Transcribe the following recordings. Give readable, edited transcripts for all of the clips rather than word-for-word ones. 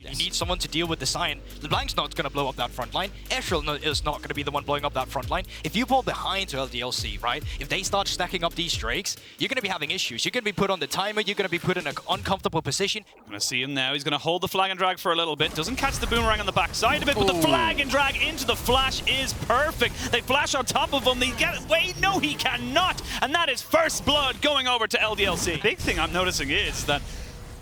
You need someone to deal with the Sion. LeBlanc's not going to blow up that front line. Eshril is not going to be the one blowing up that front line. If you pull behind to LDLC, right, if they start stacking up these Drakes, you're going to be having issues. You're going to be put on the timer. You're going to be put in an uncomfortable position. Going to see him now. He's going to hold the flag and drag for a little bit. Doesn't catch the boomerang on the back side of it, but the flag and drag into the flash is perfect. They flash on top of him. They get away. No, he cannot. And that is first blood going over to LDLC. Big thing I'm noticing is that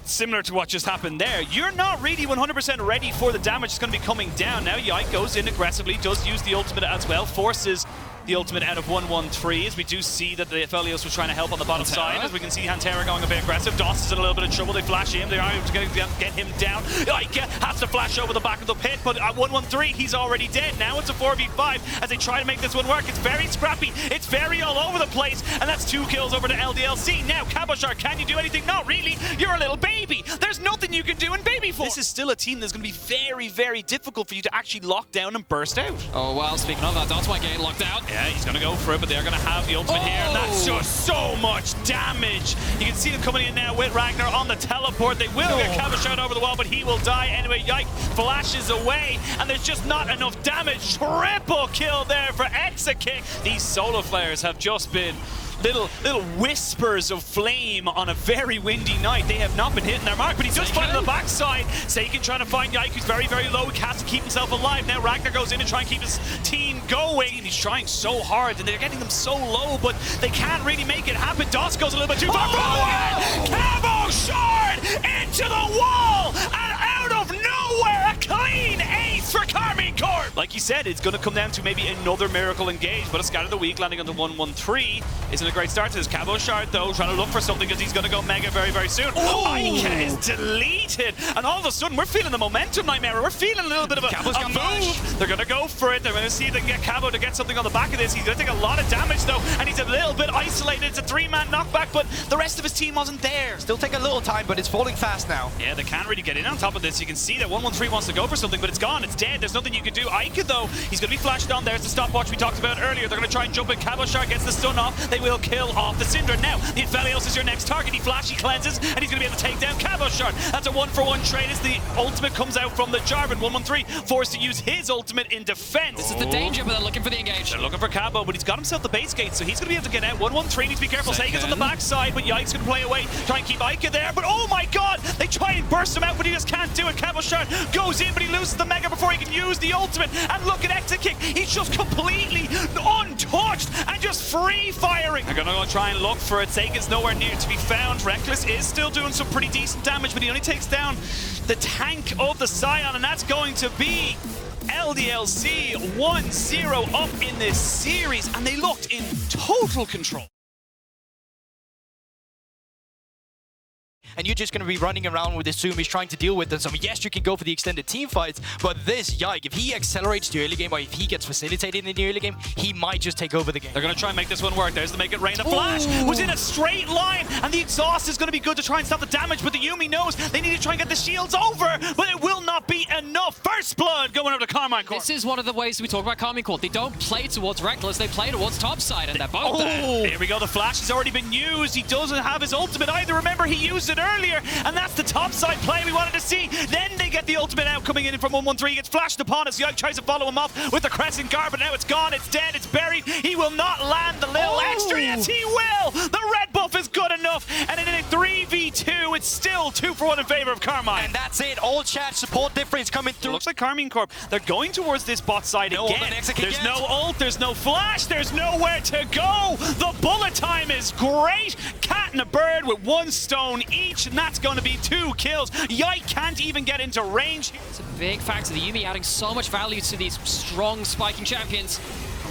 similar to what just happened there, you're not really 100% ready for the damage that's going to be coming down. Now Yike goes in aggressively, does use the ultimate as well, forces the ultimate out of 1-1-3, as we do see that the Aphelios was trying to help on the bottom side, as we can see Hantera going a bit aggressive. Doss is in a little bit of trouble. They flash him. They are able to get him down. Yike has to flash over the back of the pit, but at 1-1-3, he's already dead. Now it's a 4v5 as they try to make this one work. It's very scrappy. It's very all over the place, and that's 2 kills over to LDLC. Now, Cabochard, can you do anything? Not really. You're a little baby. There's nothing you can do in baby form. This is still a team that's going to be very, very difficult for you to actually lock down and burst out. Oh, well, speaking of that, that's why getting locked out. Yeah, he's going to go for it, but they're going to have the ultimate here, and that's just so much damage. You can see them coming in now with Ragnar on the teleport. They will get Cabochard over the wall, but he will die anyway. Yike flashes away, and there's just not enough damage. Triple kill there for Exakick. These solo flares have just been little whispers of flame on a very windy night. They have not been hitting their mark, but he does find on the backside. Seiken trying to find Yike, who's very, very low. He has to keep himself alive. Now Ragnar goes in and try and keep his team going, and he's trying so hard, and they're getting them so low, but they can't really make it happen. Doss goes a little bit too far forward. Cabochard into the wall, and out of nowhere, a clean ace for Karmine Corp. Like you said, it's going to come down to maybe another miracle engage, but a Scatter of the Week landing on the 1-1-3 isn't a great start to this. Cabochard, though, trying to look for something because he's going to go mega very, very soon. Ike is deleted, and all of a sudden, we're feeling the momentum nightmare. We're feeling a little bit of a move. They're going to go for it. They're going to see if they can get Cabo to get something on the back of this. He's going to take a lot of damage, though, and he's a little bit isolated. It's a 3-man knockback, but the rest of his team wasn't there. Still take a little time, but it's falling fast now. Yeah, they can't really get in on top of this. You can see that 1-1-3 wants to go for something, but it's gone. It's dead. There's nothing you can do. Ike, though, he's going to be flashed on. There's the stopwatch we talked about earlier. They're going to try and jump in. Cabochard gets the stun off. They will kill off the Syndra. Now, the Aphelios is your next target. He flashy cleanses, and he's going to be able to take down Cabochard. That's a 1-for-1 trade as the ultimate comes out from the Jarvan. 1-1-3 forced to use his ultimate in defense. This is the danger, but they're looking for the engage. They're looking for Cabo, but he's got himself the base gate, so he's going to be able to get out. 1-1-3 needs to be careful. Seiken's on the backside, but Yike's going to play away. Try and keep Ike there, but oh my god! They try and burst him out, but he just can't do it. Cabochard goes in, but he loses the Mega before he can use the ultimate. And look at Exakick. He's just completely untouched and just free firing. They're going to go try and look for it. Seiken's nowhere near to be found. Reckless is still doing some pretty decent damage, but he only takes down the tank of the Sion, and that's going to be LDLC 1-0 up in this series, and they looked in total control. And you're just going to be running around with Isumi's trying to deal with them. So yes, you can go for the extended team fights, but this Yike, if he accelerates the early game or if he gets facilitated in the early game, he might just take over the game. They're going to try and make this one work. There's the make it rain. The flash was in a straight line, and the exhaust is going to be good to try and stop the damage, but the Yumi knows they need to try and get the shields over, but it will not be enough. First blood going over to Karmine Corp. This is one of the ways we talk about Karmine Corp. They don't play towards Reckless, they play towards topside, and they're both there. Here we go. The flash has already been used. He doesn't have his ultimate either. Remember, he used it earlier, and that's the topside play we wanted to see. Then they get the ultimate out coming in from 1-1-3. He gets flashed upon us. Yike tries to follow him off with the Crescent Guard, but now it's gone, it's dead, it's buried. He will not land the little extra. Yes, he will! The red buff is good enough, and in a 3v2, it's still 2-for-1 in favor of Karmine. And that's it. All chat support difference coming through. It looks like Karmine Corp, they're going towards this bot side again. There's no ult, there's no flash, there's nowhere to go. The bullet time is great. Cat and a bird with 1 stone each, and that's going to be 2 kills. Yike can't even get into range. It's a big factor. The Yumi adding so much value to these strong spiking champions.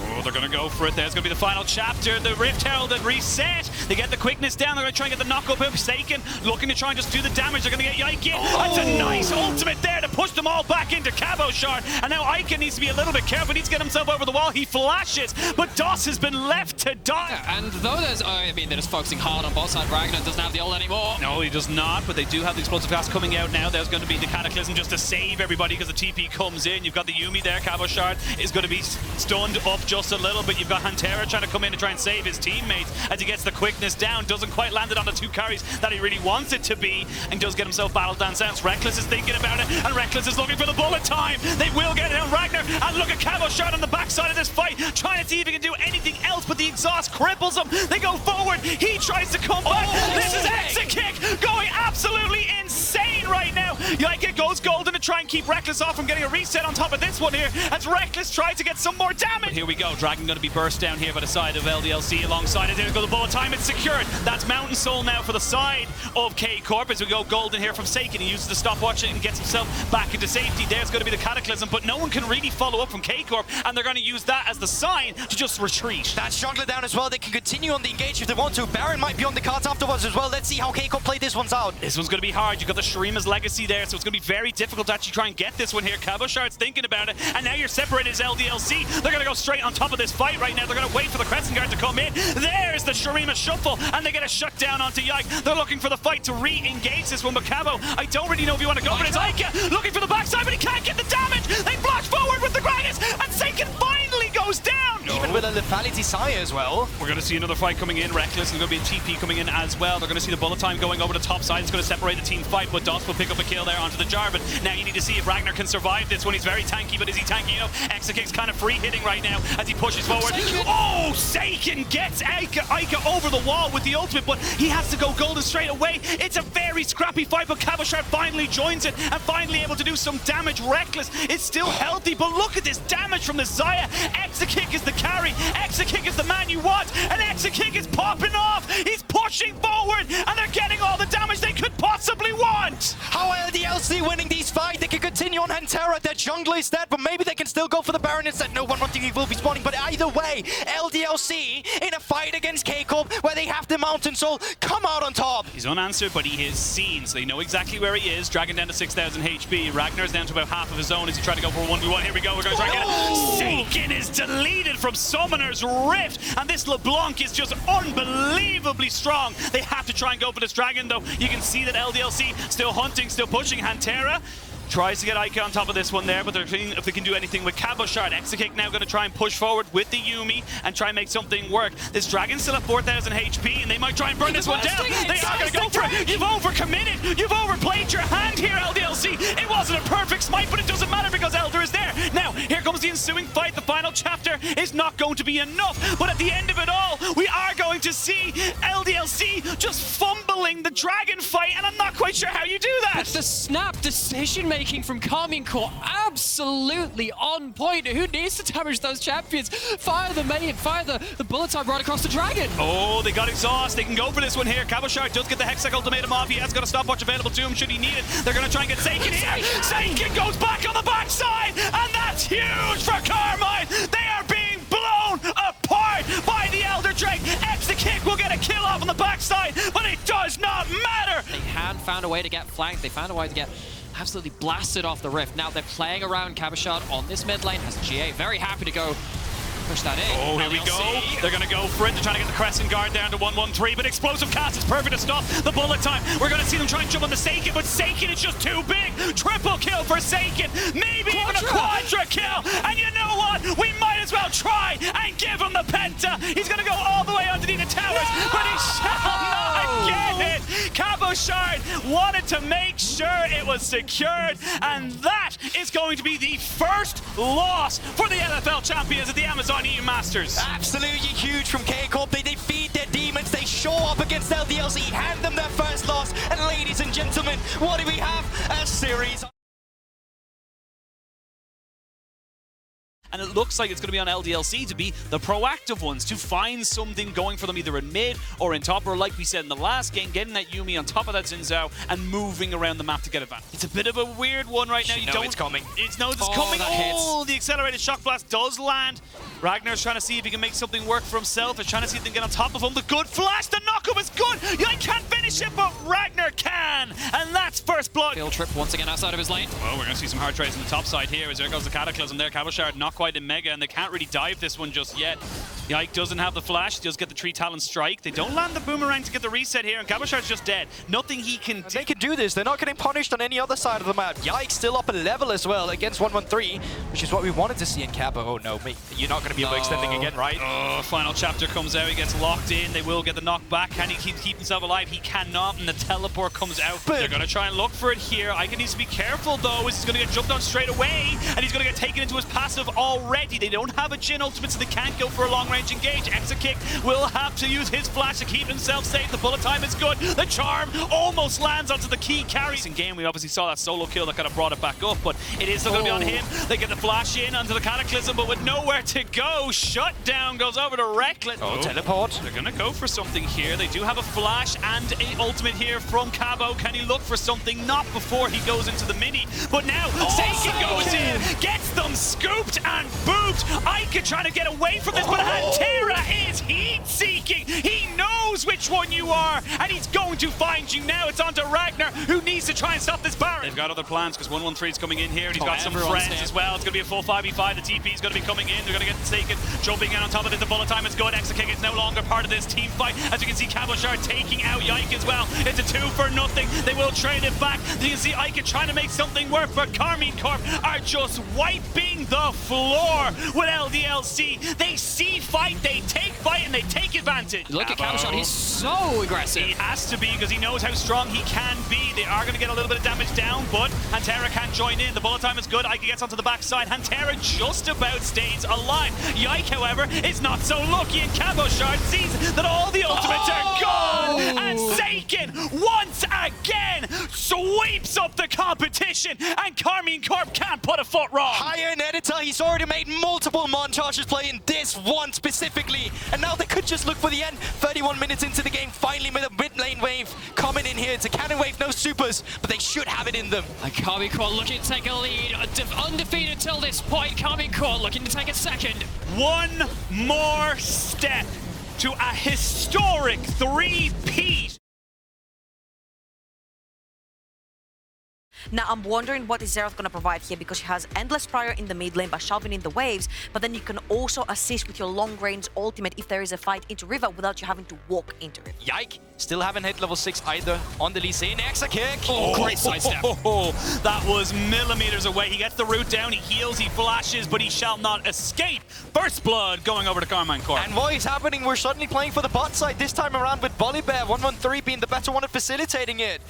Oh, they're going to go for it. There's going to be the final chapter. The Rift Herald and reset. They get the quickness down. They're going to try and get the knock-up of Seiken. Looking to try and just do the damage. They're going to get Yike in. That's a nice ultimate there to push them all back into Cabochard. And now Ike needs to be a little bit careful. He needs to get himself over the wall. He flashes, but Doss has been left to die. Yeah, and though there's, they're just focusing hard on bot side. Ragnar doesn't have the ult anymore. No, No, he does not, but they do have the explosive gas coming out now. There's going to be the Cataclysm just to save everybody because the TP comes in. You've got the Yuumi there. Cabochard is going to be stunned up just a little bit. You've got Hantera trying to come in and try and save his teammates as he gets the quickness down. Doesn't quite land it on the 2 carries that he really wants it to be, and does get himself battle dance out. Reckless is thinking about it, and Reckless is looking for the bullet time. They will get it on Ragnar, and look at Cabochard on the backside of this fight, trying to see if he can do anything else, but the exhaust cripples him. They go forward. He tries to come back. This is exit kick going absolutely insane right now. Yike goes golden to try and keep Reckless off from getting a reset on top of this one here as Reckless tries to get some more damage. But here we go. Dragon going to be burst down here by the side of LDLC alongside it. There goes the bullet time. It's secured. That's Mountain Soul now for the side of K Corp as we go golden here from Seiken. He uses the stopwatch and gets himself back into safety. There's going to be the Cataclysm, but no one can really follow up from K Corp, and they're going to use that as the sign to just retreat. That's Jungler down as well. They can continue on the engage if they want to. Baron might be on the cards afterwards as well. Let's see how K Corp play this one's out. This one's going to be hard. You've got the Shurima's Legacy there, so it's going to be very difficult to actually try and get this one here. Cabochard's thinking about it, and now you're separated as LDLC. They're going to go straight on top of this fight right now. They're going to wait for the Crescent Guard to come in. There's the Shurima shuffle, and they get a shut down onto Yike. They're looking for the fight to re-engage this one, but Cabo, I don't really know if you want to go, but it's Ike looking for the backside, but he can't get the damage. They block forward with the Gragas, and Seiken finally goes down. Even with a lethality Sire as well. We're going to see another fight coming in. Reckless, there's going to be a TP coming in as well. They're going to see the bullet time going over the top side. It's going to separate the team fight, but Doss will pick up a kill there onto the Jarvan. Now you need to see if Ragnar can survive this one. He's very tanky, but is he tanky enough? Exekick's kind of free hitting right now as he pushes forward. Oh, Seiken gets Ika over the wall with the ultimate, but he has to go golden straight away. It's a very scrappy fight, but Cabochard finally joins it and finally able to do some damage. Reckless is still healthy, but look at this damage from the Xayah. Exekick is the carry. Exekick is the man you want, and Exekick is popping off. He's pushing forward, and they're getting all the damage they could possibly want. How LDLC winning these fights? They can continue on Hantera. Their jungler is dead, but maybe they can still go for the Baron instead. No one wanting he will be spawning, but either way, LDLC in a fight against K Corp where they have the Mountain Soul come out on top. He's unanswered, but he is seen, so they know exactly where he is. Dragon down to 6,000 HP. Ragnar's down to about half of his own as he tried to go for a 1v1. Here we go. We're going to try and get it. Seiken is deleted from Summoner's Rift, and this LeBlanc is just unbelievably strong. They have to try and go for this Dragon, though. You can see that LDLC still hunting, still pushing. Hantera tries to get Ika on top of this one there, but they're seeing if they can do anything with Cabochard. Exekick now going to try and push forward with the Yuumi and try and make something work. This Dragon's still at 4,000 HP, and they might try and burn this one down. They are going to go for it. You've overcommitted. You've overplayed your hand here, LDLC. It wasn't a perfect smite, but it doesn't matter because Elder is there. Now, here comes the ensuing fight. The final chapter is not going to be enough, but at the end of it all, we are going to see LDLC just fumbling the Dragon fight, and I'm not quite sure how you do that. The snap decision-making from Karmine Corp, absolutely on point. Who needs to damage those champions? Fire the main, fire the bullet time right across the Dragon. Oh, they got exhaust. They can go for this one here. Cabochard does get the Hextech ultimatum off. He has got a stopwatch available to him should he need it. They're going to try and get Seiken here. Seiken goes back on the backside, and that's huge for Karmine. They are being blown apart by the Elder Drake. Exekick will get a kill off on the backside, but it does not matter. They had found a way to get flanked. They found a way to get absolutely blasted off the rift. Now they're playing around Cabochard on this mid lane. Has GA very happy to go push that in. Oh, here we go. They're going to go for it. They're trying to get the Crescent Guard down to 1-1-3, but Explosive Cast is perfect to stop the bullet time. We're going to see them try and jump on the Seiken, but Seiken is just too big. Triple kill for Seiken. Maybe even a quadra kill. And you know what? We might as well try and give him the Penta. He's going to go all the way underneath the towers, but he shall not get it. Cabochard wanted to make sure it was secured, and that is going to be the first loss for the NFL champions at the Amazon EU Masters. Absolutely huge from K Corp. They defeat their demons. They show up against LDLC, hand them their first loss. And ladies and gentlemen, what do we have? A series. And it looks like it's going to be on LDLC to be the proactive ones, to find something going for them either in mid or in top, or like we said in the last game, getting that Yuumi on top of that Xin Zhao and moving around the map to get advantage. It's a bit of a weird one right now. You don't. It's coming. It's coming. Oh, the accelerated shock blast does land. Ragnar's trying to see if he can make something work for himself. He's trying to see if they can get on top of him. The good flash, the knockup is good. I can't finish it, but Ragnar can. And that's first blood. Field trip once again outside of his lane. Oh, we're going to see some hard trades on the top side here as there goes the Cataclysm there. Cabochard not quite in Mega, and they can't really dive this one just yet. Yike doesn't have the flash, he does get the Tree Talon strike. They don't land the boomerang to get the reset here, and Kabashar's just dead. Nothing he can do. They can do this. They're not getting punished on any other side of the map. Yike still up a level as well against 113, which is what we wanted to see in Cabo. Oh no, mate. You're not going to be able to extending again, right? Oh, final chapter comes out, he gets locked in. They will get the knockback. Can he keep himself alive? He cannot, and the teleport comes out. They're going to try and look for it here. Ike needs to be careful though. He's going to get jumped on straight away, and he's going to get taken into his passive already. They don't have a Jhin ultimate, so they can't go for a long-range engage. Kick will have to use his flash to keep himself safe. The bullet time is good. The charm almost lands onto the key carries. In game, we obviously saw that solo kill that kind of brought it back up, but it is still going to be on him. They get the flash in onto the Cataclysm, but with nowhere to go. Shutdown goes over to Reckless. Oh, teleport. They're going to go for something here. They do have a flash and an ultimate here from Cabo. Can he look for something? Not before he goes into the mini, but now Seiken goes in, gets them scooped and booped. Ike trying to get away from this, but Hantera is heat-seeking. He knows which one you are, and he's going to find you now. It's on to Ragnar, who needs to try and stop this Baron. They've got other plans, because 113 is coming in here, and he's got some friends as well. It's going to be a full 5v5. The TP is going to be coming in. They're going to get Seiken jumping in on top of it. The bullet time is good. Exakick is no longer part of this team fight. As you can see, Kabashar taking out Yike as well. It's a 2-for-0. They will trade it back. You can see Ike trying to make something work, but Karmine Corp are just wiping the floor with LDLC. They see fight, they take fight, and they take advantage. Look at Kabashar, he's so aggressive. He has to be, because he knows how strong he can be. They are going to get a little bit of damage down, but Hantera can't join in. The bullet time is good. Ike gets onto the backside. Hantera just about stays alive. Yike, however, is not so lucky, and Kabashar sees that all the ultimates are gone, and Seiken once again sweeps up the competition, and Karmine Corp can't put a foot wrong. Higher in editor, he's already made multiple montages playing this one specifically, and now they could just look for the end. 31 minutes into the game, finally with a mid lane wave coming in here. It's a cannon wave, no supers, but they should have it in them. And Karmine Corp looking to take a lead, undefeated till this point. Karmine Corp looking to take a second. One more step to a historic 3-peat. Now, I'm wondering what is Xerath going to provide here, because she has Endless Prayer in the mid lane by shoving in the waves, but then you can also assist with your long-range ultimate if there is a fight into River without you having to walk into River. Yike, still haven't hit level 6 either on the Lee Sin. Exakick! Oh, great sidestep. That was millimeters away. He gets the root down, he heals, he flashes, but he shall not escape. First blood going over to Karmine Corp. And what is happening? We're suddenly playing for the bot side this time around with Volibear, 113 being the better one at facilitating it.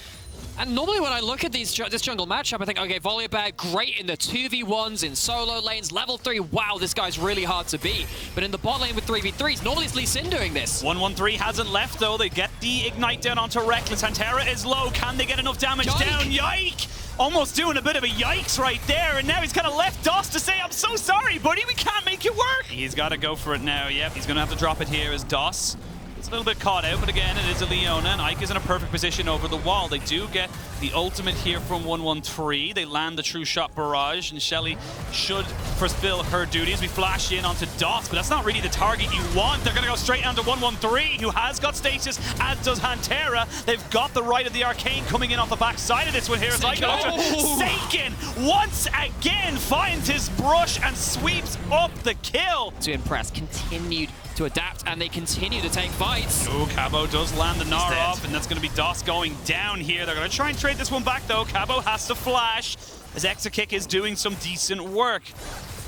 And normally when I look at this jungle matchup, I think, okay, Volibear, great in the 2v1s, in solo lanes, level 3, wow, this guy's really hard to beat. But in the bot lane with 3v3s, normally it's Lee Sin doing this. 113 hasn't left though. They get the ignite down onto Reckless. Hantera is low. Can they get enough damage down? Yike! Almost doing a bit of a yikes right there, and now he's kind of left DOS to say, I'm so sorry, buddy, we can't make it work. He's got to go for it now. Yep, he's going to have to drop it here as DOS. It's a little bit caught out, but again, it is a Leona, and Ike is in a perfect position over the wall. They do get the ultimate here from 113. They land the True Shot Barrage, and Shelly should fulfill her duties. We flash in onto DOS, but that's not really the target you want. They're going to go straight onto 113, who has got stasis, as does Hantera. They've got the right of the Arcane coming in off the backside of this one here. As Seiken once again finds his brush and sweeps up the kill. To impress, continued to adapt, and they continue to take fights. Oh, Cabo does land the Gnar off, and that's going to be DOS going down here. They're going to try and trade this one back, though. Cabo has to flash, as Exakick is doing some decent work.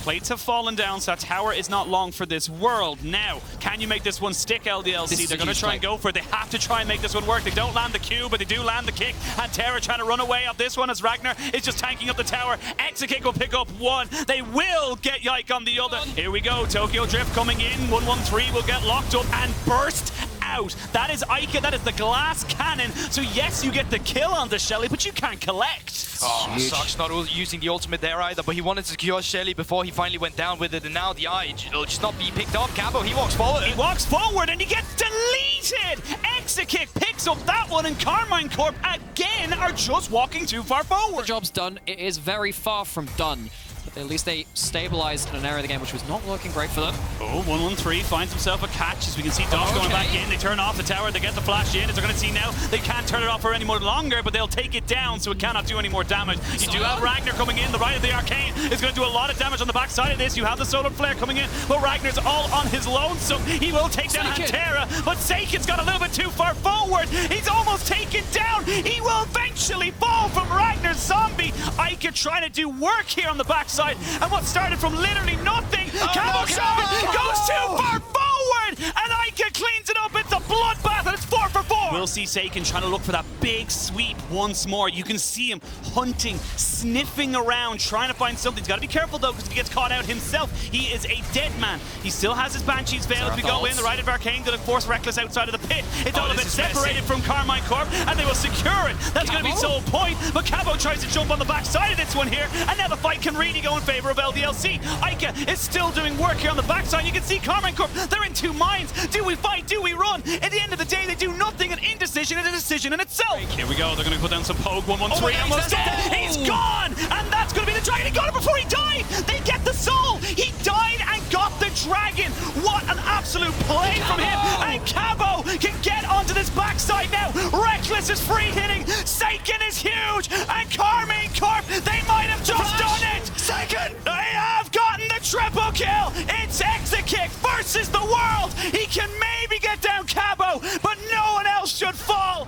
Plates have fallen down, so that tower is not long for this world. Now, can you make this one stick, LDLC? They're going to try and go for it. They have to try and make this one work. They don't land the Q, but they do land the kick. And Terra trying to run away off this one as Ragnar is just tanking up the tower. Exakick will pick up one. They will get Yike on the other. Here we go. Tokyo Drift coming in. 113 will get locked up and burst out. That is Ike, that is the glass cannon. So yes, you get the kill on the Shelly, but you can't collect. Oh, sucks not using the ultimate there either, but he wanted to secure Shelly before he finally went down with it, and now the eye, it'll just not be picked up. Cabo, he walks forward. He walks forward and he gets deleted. Exakick picks up that one, and Karmine Corp again are just walking too far forward. The job's done. It is very far from done. but at least they stabilized in an area of the game which was not looking great for them. Oh, 113 finds himself a catch. As we can see, Doss going back in. They turn off the tower. They get the flash in. As they're going to see now, they can't turn it off for any more longer, but they'll take it down so it cannot do any more damage. You do have Ragnar coming in. The right of the Arcane is going to do a lot of damage on the backside of this. You have the Solar Flare coming in, but Ragnar's all on his lonesome. He will take down Hantera, but Seiken's got a little bit too far forward. He's almost taken down. He will eventually fall from Ragnar's zombie. Ica trying to do work here on the backside, and what started from literally nothing, Camo Shard goes too far forward, and Ica cleans it up. It's a bloodbath, and it's 4 for 4. We'll see Seiken trying to look for that big sweep once more. You can see him hunting, sniffing around, trying to find something. He's got to be careful though, because if he gets caught out himself, he is a dead man. He still has his Banshee's Veil. If we go in, the right of Arcane going to force Reckless outside of the pit. It's all a bit separated from Karmine Corp, and they will secure it. That's going to be sole point, but Cabo tries to jump on the backside of this one here, and now the fight can really go in favor of LDLC. Ica is still doing work here on the backside. You can see Karmine Corp, they're in two minds. Do we fight? Do we run? At the end of the day, they do nothing. An indecision is a decision in itself. Here we go. They're going to put down some poke. 113. Almost dead. He's gone, and that's going to be the dragon. He got it before he died. They get the soul. He died and got the dragon. What an absolute play from him. And Cabo can get onto this backside now. Reckless is free hitting. Seiken is huge. And Karmine Corp, they might have just done it. Seiken, they have gotten the triple kill. It's Exekick versus the world. He can maybe get down Cabo, but no one else should fall.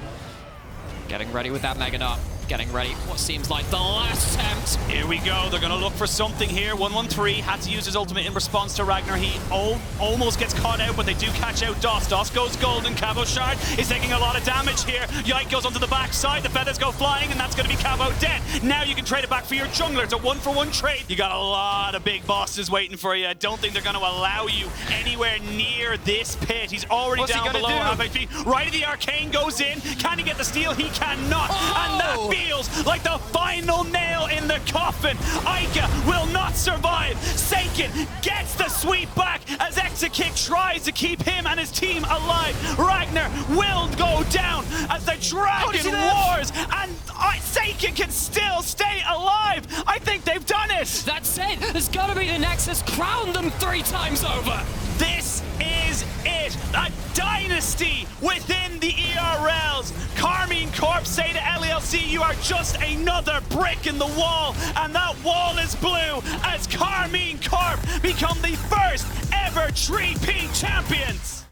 Getting ready with that Mega Knot. Getting ready, what seems like the last attempt. Here we go, they're gonna look for something here. 113 had to use his ultimate in response to Ragnar. He almost gets caught out, but they do catch out Doss. Doss goes golden. Cabo Shard is taking a lot of damage here. Yike goes onto the backside, the feathers go flying, and that's gonna be Cabo dead. Now you can trade it back for your jungler. It's a 1-for-1 trade. You got a lot of big bosses waiting for you. I don't think they're gonna allow you anywhere near this pit. He's already down below half HP. Right of the Arcane goes in. Can he get the steal? He cannot. And that feels like the final nail in the coffin. Ica will not survive. Seiken gets the sweep back as Exekick tries to keep him and his team alive. Ragnar will go down as the dragon wars, and Seiken can still stay alive. I think they've done it. That's it. There's got to be the Nexus. Crown them 3 times over. This is it. A dynasty within the ERLs. Karmine Corp say to LDLC, you are just another brick in the wall, and that wall is blue as Karmine Corp become the first ever 3P champions.